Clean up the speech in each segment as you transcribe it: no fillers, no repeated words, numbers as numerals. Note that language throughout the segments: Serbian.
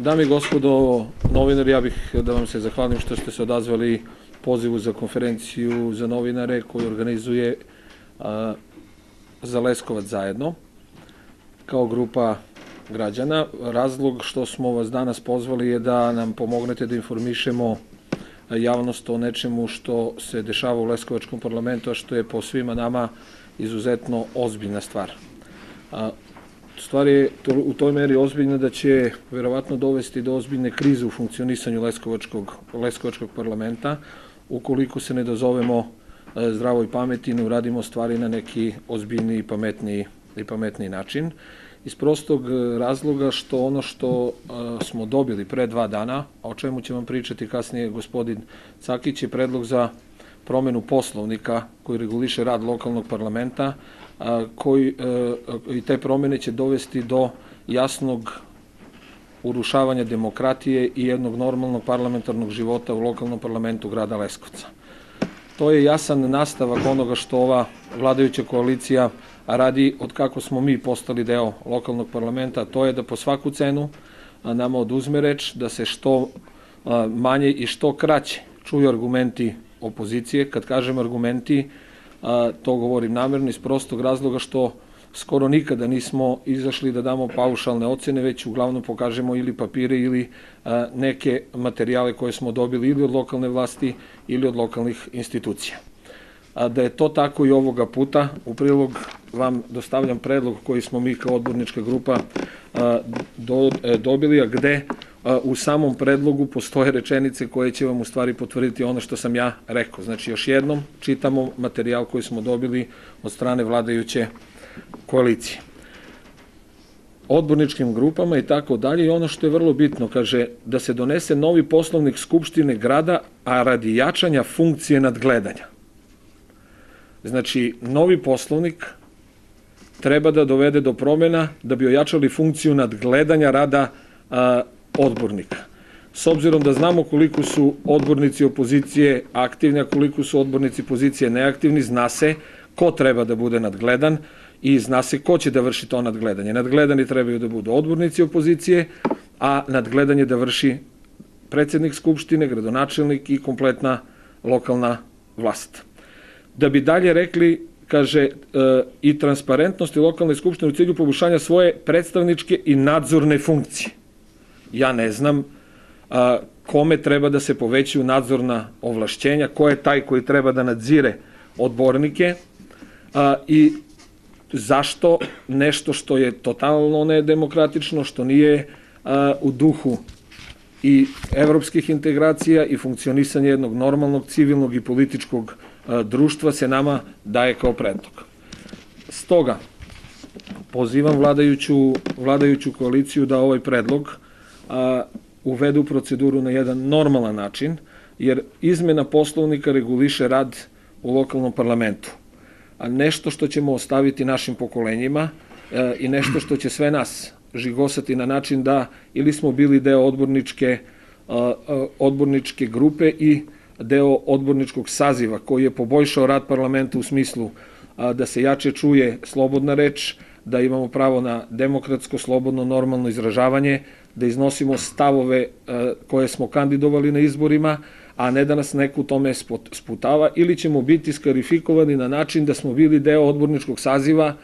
Dame i gospodo novinari, ja bih da vam se zahvalim što ste se odazvali pozivu za konferenciju za novinare koju organizuje za Leskovac zajedno kao grupa građana. Razlog što smo vas danas pozvali je da nam pomognete da informišemo javnost o nečemu što se dešava u Leskovačkom parlamentu, a što je po svima nama izuzetno ozbiljna stvar. Stvar je u toj meri ozbiljna da će verovatno dovesti do ozbiljne krize u funkcionisanju Leskovačkog parlamenta ukoliko se ne dozovemo zdravoj pameti i ne uradimo stvari na neki ozbiljniji i pametniji način. Iz prostog razloga što ono što smo dobili pre 2 dana, a o čemu će vam pričati kasnije gospodin Cakić, je predlog za promenu poslovnika koji reguliše rad lokalnog parlamenta, i te promene će dovesti do jasnog urušavanja demokratije i jednog normalnog parlamentarnog života u lokalnom parlamentu grada Leskovca. To je jasan nastavak onoga što ova vladajuća koalicija radi od kako smo mi postali deo lokalnog parlamenta, to je da po svaku cenu nama oduzme reč, da se što manje i što kraće čuju argumenti opozicije. Kad kažem argumenti, to govorim namerno iz prostog razloga što skoro nikada nismo izašli da damo paušalne ocene, već uglavnom pokažemo ili papire ili neke materijale koje smo dobili ili od lokalne vlasti ili od lokalnih institucija. Da je to tako i ovoga puta, u prilog vam dostavljam predlog koji smo mi kao odbornička grupa dobili, a gde u samom predlogu postoje rečenice koje će vam u stvari potvrditi ono što sam ja rekao. Znači, još jednom čitamo materijal koji smo dobili od strane vladajuće koalicije. Odborničkim grupama i tako dalje, i ono što je vrlo bitno, kaže da se donese novi poslovnik Skupštine grada, a radi jačanja funkcije nadgledanja. Znači, novi poslovnik treba da dovede do promjena da bi ojačali funkciju nadgledanja rada odbornika. S obzirom da znamo koliko su odbornici opozicije aktivni, a koliko su odbornici pozicije neaktivni, zna se ko treba da bude nadgledan i zna se ko će da vrši to nadgledanje. Nadgledani trebaju da budu odbornici opozicije, a nadgledanje da vrši predsednik Skupštine, gradonačelnik i kompletna lokalna vlast. Da bi dalje rekli, kaže, i transparentnosti lokalne skupštine u cilju poboljšanja svoje predstavničke i nadzorne funkcije. Ja ne znam kome treba da se povećaju nadzorna ovlašćenja, ko je taj koji treba da nadzire odbornike i zašto nešto što je totalno nedemokratično, što nije u duhu i evropskih integracija i funkcionisanja jednog normalnog, civilnog i političkog društva se nama daje kao predlog. Stoga pozivam vladajuću koaliciju da ovaj predlog uvedu u proceduru na jedan normalan način, jer izmena poslovnika reguliše rad u lokalnom parlamentu. A nešto što ćemo ostaviti našim pokolenjima i nešto što će sve nas žigosati na način da ili smo bili deo odborničke grupe i deo odborničkog saziva koji je poboljšao rad parlamenta u smislu da se jače čuje slobodna reč, da imamo pravo na demokratsko, slobodno, normalno izražavanje, da iznosimo stavove koje smo kandidovali na izborima, a ne da nas neko u tome sputava, ili ćemo biti skarifikovani na način da smo bili deo odborničkog saziva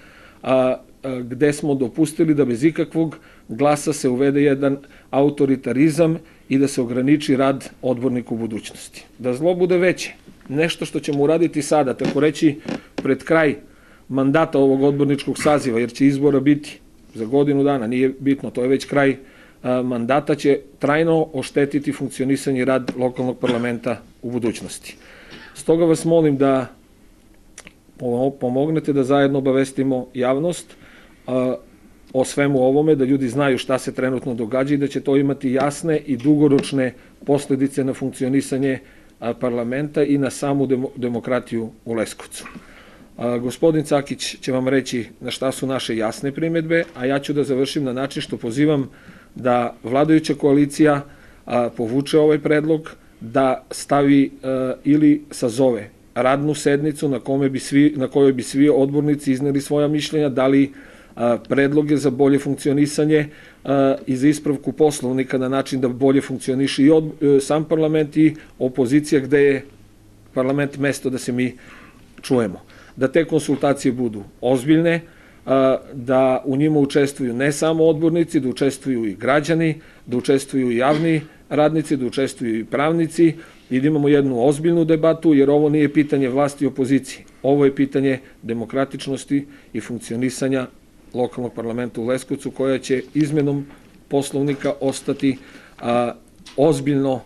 gde smo dopustili da bez ikakvog glasa se uvede jedan autoritarizam i da se ograniči rad odbornika u budućnosti. Da zlo bude veće, nešto što ćemo uraditi sada, tako reći pred kraj mandata ovog odborničkog saziva, jer će izbora biti za godinu dana, nije bitno, to je već kraj mandata, će trajno oštetiti funkcionisanje i rad lokalnog parlamenta u budućnosti. Stoga vas molim da pomognete da zajedno obavestimo javnost o svemu ovome, da ljudi znaju šta se trenutno događa i da će to imati jasne i dugoročne posledice na funkcionisanje parlamenta i na samu demokratiju u Leskovcu. Gospodin Cakić će vam reći na šta su naše jasne primedbe, a ja ću da završim na način što pozivam da vladajuća koalicija povuče ovaj predlog, da stavi ili sazove radnu sednicu na kojoj bi svi odbornici izneli svoja mišljenja, da li predloge za bolje funkcionisanje i za ispravku poslovnika na način da bolje funkcioniše i sam parlament i opozicija, gde je parlament mesto da se mi čujemo. Da te konsultacije budu ozbiljne, da u njima učestvuju ne samo odbornici, da učestvuju i građani, da učestvuju i javni radnici, da učestvuju i pravnici i da imamo jednu ozbiljnu debatu, jer ovo nije pitanje vlasti i opozicije. Ovo je pitanje demokratičnosti i funkcionisanja lokalnog parlamenta u Leskovcu, koja će izmenom poslovnika ostati ozbiljno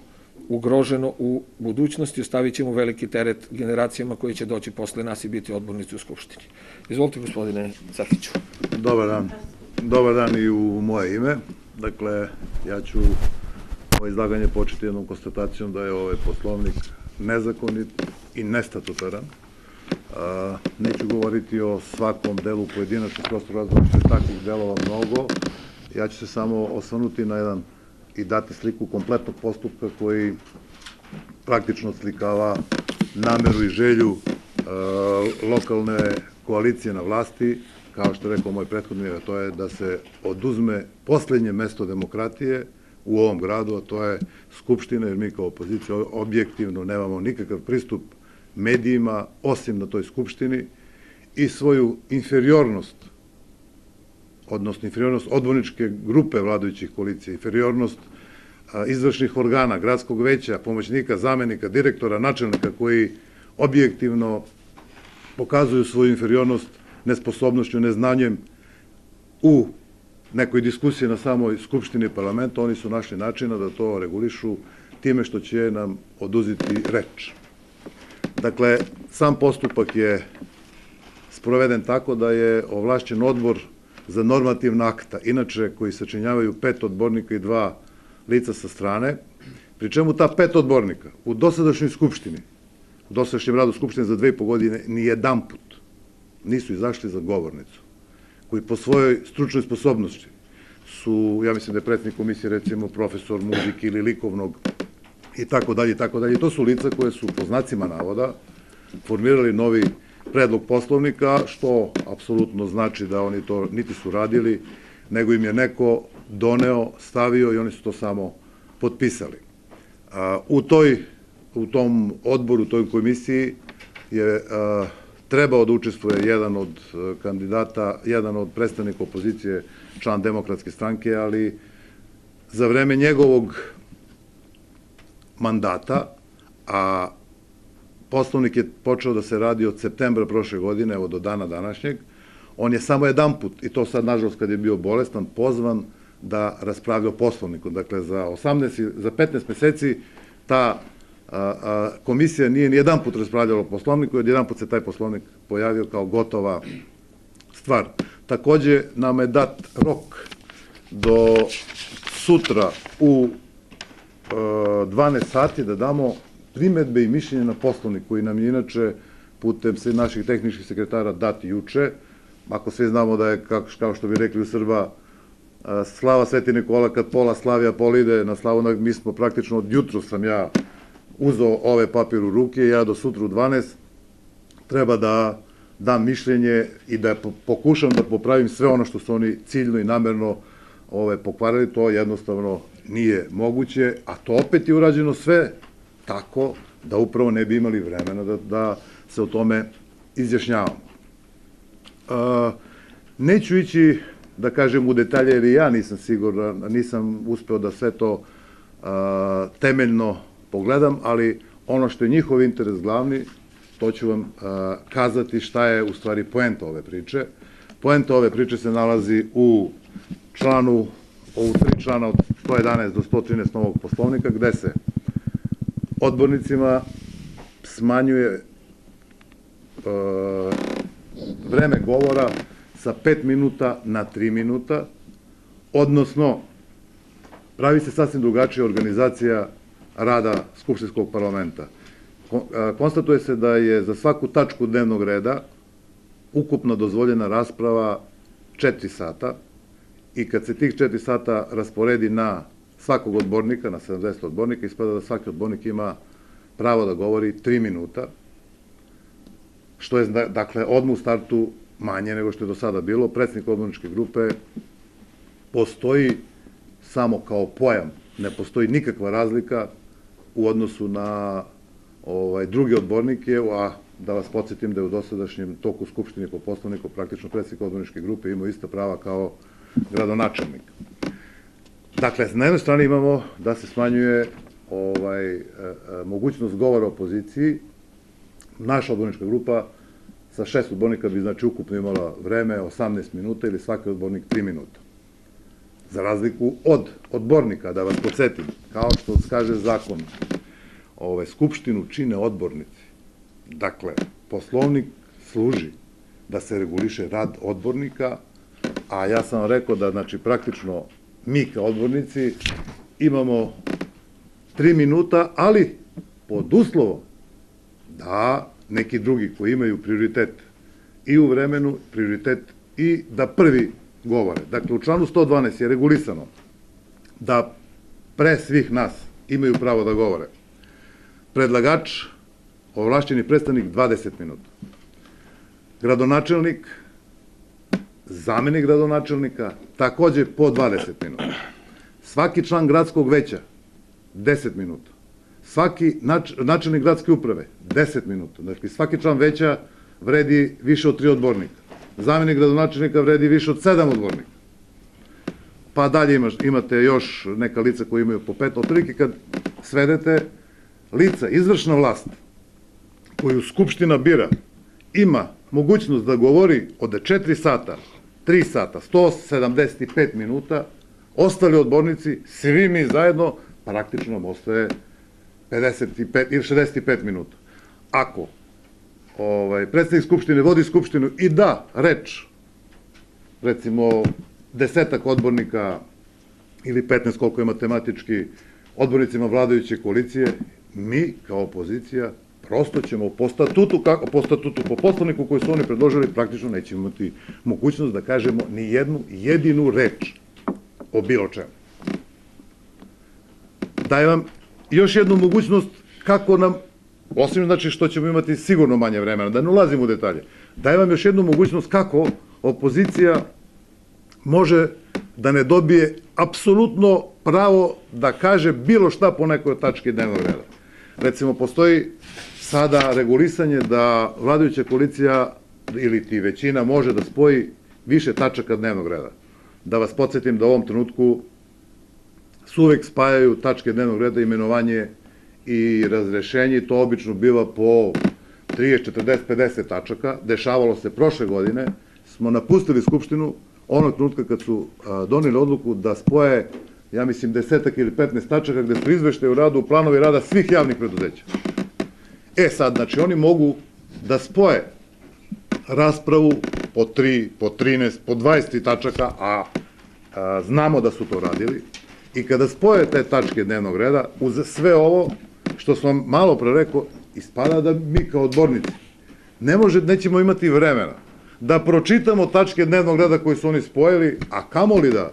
ugroženo u budućnosti. Ostavit ćemo veliki teret generacijama koji će doći posle nas i biti odbornici u Skupštini. Izvolite, gospodine Cakiću. Dobar dan. Dobar dan i u moje ime. Dakle, ja ću ovo izlaganje početi jednom konstatacijom da je ovaj poslovnik nezakonit i nestatutaran. Neću govoriti o svakom delu pojedinačno, prosto razloga što je takvih delova mnogo. Ja ću se samo osvrnuti na jedan i dati sliku kompletnog postupka koji praktično slikava nameru i želju lokalne koalicije na vlasti, kao što je rekao moj prethodnik, a to je da se oduzme poslednje mesto demokratije u ovom gradu, a to je Skupština, jer mi kao opozicija objektivno nemamo nikakav pristup medijima, osim na toj Skupštini, i svoju inferiornost, odnosno inferiornost odborničke grupe vladajućih koalicija, inferiornost izvršnih organa, gradskog veća, pomoćnika, zamenika, direktora, načelnika, koji objektivno pokazuju svoju inferiornost nesposobnošću, neznanjem u nekoj diskusiji na samoj Skupštini parlamenta. Oni su našli načina da to regulišu time što će nam oduzeti reč. Dakle, sam postupak je sproveden tako da je ovlašćen odbor za normativna akta, inače koji sačinjavaju 5 odbornika i 2 lica sa strane, pri čemu ta 5 odbornika u dosadašnjoj Skupštini, u dosadašnjem radu Skupštine za 2,5 godine, ni jedan put nisu izašli za govornicu, koji po svojoj stručnoj sposobnosti su, ja mislim da je predsjednik komisije recimo profesor muzike ili likovnog i tako dalje, i tako dalje. To su lica koje su po znacima navoda formirali novi predlog poslovnika, što apsolutno znači da oni to niti su radili, nego im je neko doneo, stavio i oni su to samo potpisali. U tom odboru, u toj komisiji je trebao da učestvuje jedan od kandidata, jedan od predstavnika opozicije, član Demokratske stranke, ali za vreme njegovog mandata, a poslovnik je počeo da se radi od septembra prošle godine, evo do dana današnjeg, on je samo jedan put, i to sad nažalost kad je bio bolestan, pozvan da raspravlja o poslovniku. Dakle, za 15 meseci ta komisija nije ni jedan put raspravljala o poslovniku, jer jedan put se taj poslovnik pojavio kao gotova stvar. Takođe, nam je dat rok do sutra u 12 sati da damo primedbe i mišljenje na poslovnik, koji nam je inače putem naših tehničkih sekretara dati juče. Ako svi znamo da je, kao što bi rekli u Srba, slava Sveti Nikola kad pola slavija polide na slavu, mi smo praktično od jutru sam ja uzeo ove papir u ruke, ja do sutra u 12 treba da dam mišljenje i da pokušam da popravim sve ono što su oni ciljno i namerno pokvarili. To jednostavno nije moguće, a to opet je urađeno sve tako da upravo ne bi imali vremena da se o tome izjašnjavamo. Neću ići, da kažem, u detalje, jer i ja nisam siguran, nisam uspeo da sve to temeljno pogledam, ali ono što je njihov interes glavni, to ću vam kazati šta je u stvari poenta ove priče. Poenta ove priče se nalazi u članu, ovu 3 člana od 111 do 113 novog poslovnika, gde se odbornicima smanjuje vreme govora sa 5 minuta na 3 minuta, odnosno pravi se sasvim drugačija organizacija rada Skupštinskog parlamenta. Konstatuje se da je za svaku tačku dnevnog reda ukupno dozvoljena rasprava 4 sata i kad se tih 4 sata rasporedi na svakog odbornika, na 70 odbornika, ispada da svaki odbornik ima pravo da govori 3 minuta, što je, dakle, odmah u startu manje nego što je do sada bilo. Predsednik odborničke grupe postoji samo kao pojam, ne postoji nikakva razlika u odnosu na druge odbornike, a da vas podsjetim da je u dosadašnjem toku Skupštine po Poslovniku praktično predsednik odborničke grupe imao ista prava kao gradonačelnik. Dakle, na jednoj strani imamo da se smanjuje mogućnost govora opoziciji. Naša odbornička grupa sa 6 odbornika bi znači ukupno imala vreme 18 minuta ili svaki odbornik 3 minuta. Za razliku od odbornika, da vas podsjetim, kao što kaže zakon, Skupštinu čine odbornici. Dakle, Poslovnik služi da se reguliše rad odbornika, a ja sam vam rekao da, znači, praktično mi kao odbornici imamo 3 minuta, ali pod uslovom da neki drugi koji imaju prioritet i u vremenu, prioritet i da prvi govore. Dakle, u članu 112 je regulisano da pre svih nas imaju pravo da govore predlagač, ovlašćeni predstavnik 20 minuta, gradonačelnik, zamenik gradonačelnika, takođe po 20 minuta, svaki član gradskog veća 10 minuta, svaki načelnik gradske uprave 10 minuta, dakle svaki član veća vredi više od 3 odbornika, zamenik gradonačelnika vredi više od 7 odbornika, pa dalje imate još neka lica koji imaju po 5, otprilike kad svedete, lica, izvršna vlast koju Skupština bira, ima mogućnost da govori od 4 sata, 3 sata, 175 minuta, ostali odbornici, svi mi zajedno, praktično nam ostaje 55 ili 65 minuta. Ako predsednik Skupštine vodi Skupštinu i da reč, recimo 10 odbornika ili 15 koliko je matematički odbornicima vladajuće koalicije, mi kao opozicija prosto ćemo po statutu, po Poslovniku koji su oni predložili, praktično nećemo imati mogućnost da kažemo ni jednu jedinu reč o bilo čemu. Daje vam još jednu mogućnost kako nam, osim znači što ćemo imati sigurno manje vremena, da ne ulazimo u detalje, daje vam još jednu mogućnost kako opozicija može da ne dobije apsolutno pravo da kaže bilo šta po nekoj tački dnevnog reda. Recimo, postoji sada regulisanje da vladajuća koalicija ili ti većina može da spoji više tačaka dnevnog reda. Da vas podsjetim da u ovom trenutku se uvek spajaju tačke dnevnog reda, imenovanje i razrešenje, i to obično biva po 30, 40, 50 tačaka. Dešavalo se prošle godine, smo napustili Skupštinu onog trenutka kad su doneli odluku da spoje, ja mislim, 10 ili 15 tačaka gde su izveštaji u radu, planovi rada svih javnih preduzeća. Sad, znači, oni mogu da spoje raspravu po 3, po 13, po 20 tačaka, a znamo da su to radili, i kada spoje te tačke dnevnog reda, uz sve ovo što sam malo pre rekao, ispada da mi kao odbornici nećemo imati vremena da pročitamo tačke dnevnog reda koje su oni spojili, a kamoli da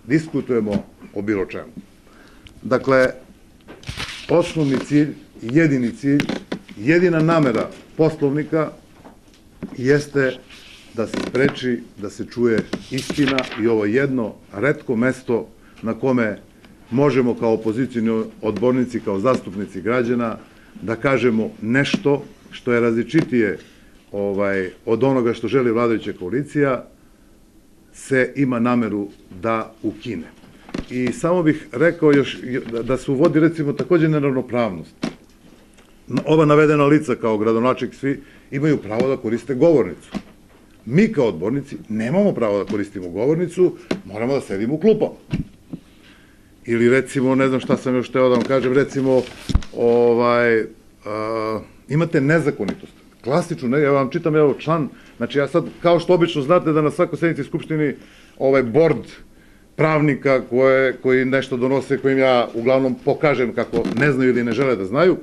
diskutujemo o bilo čemu. Dakle, osnovni cilj, jedini cilj, jedina namera Poslovnika jeste da se spreči, da se čuje istina, i ovo jedno retko mesto na kome možemo kao opozicijni odbornici, kao zastupnici građana, da kažemo nešto što je različitije od onoga što želi vladajuća koalicija, se ima nameru da ukine. I samo bih rekao još da se uvodi, recimo, takođe neravnopravnost. Ova navedena lica kao gradonačelnik, svi imaju pravo da koriste govornicu. Mi kao odbornici nemamo pravo da koristimo govornicu, moramo da sedimo u klupama. Ili recimo, ne znam šta sam još teo da vam kažem, recimo, imate nezakonitost. Klasičnu, ja vam čitam, evo, član, znači ja sad, kao što obično znate da na svakoj sednici Skupštini bord pravnika koji nešto donose, kojim ja uglavnom pokažem kako ne znaju ili ne žele da znaju,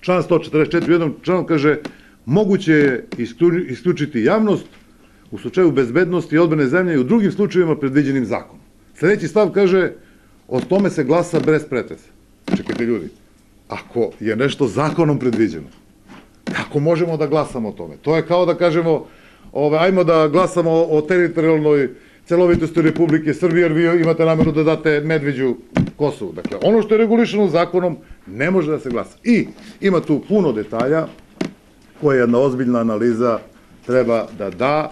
član 144 u jednom članu kaže: moguće je isključiti javnost u slučaju bezbednosti i odbrane zemlje i u drugim slučajevima predviđenim zakonom. Sledeći stav kaže: o tome se glasa bez pretresa. Čekajte, ljudi, ako je nešto zakonom predviđeno, kako možemo da glasamo o tome? To je kao da kažemo, ajmo da glasamo o teritorijalnoj celovitosti Republike Srbije, jer vi imate nameru da date Medveđu Kosovu. Dakle, ono što je regulišeno zakonom ne može da se glasa. I ima tu puno detalja koje jedna ozbiljna analiza treba da da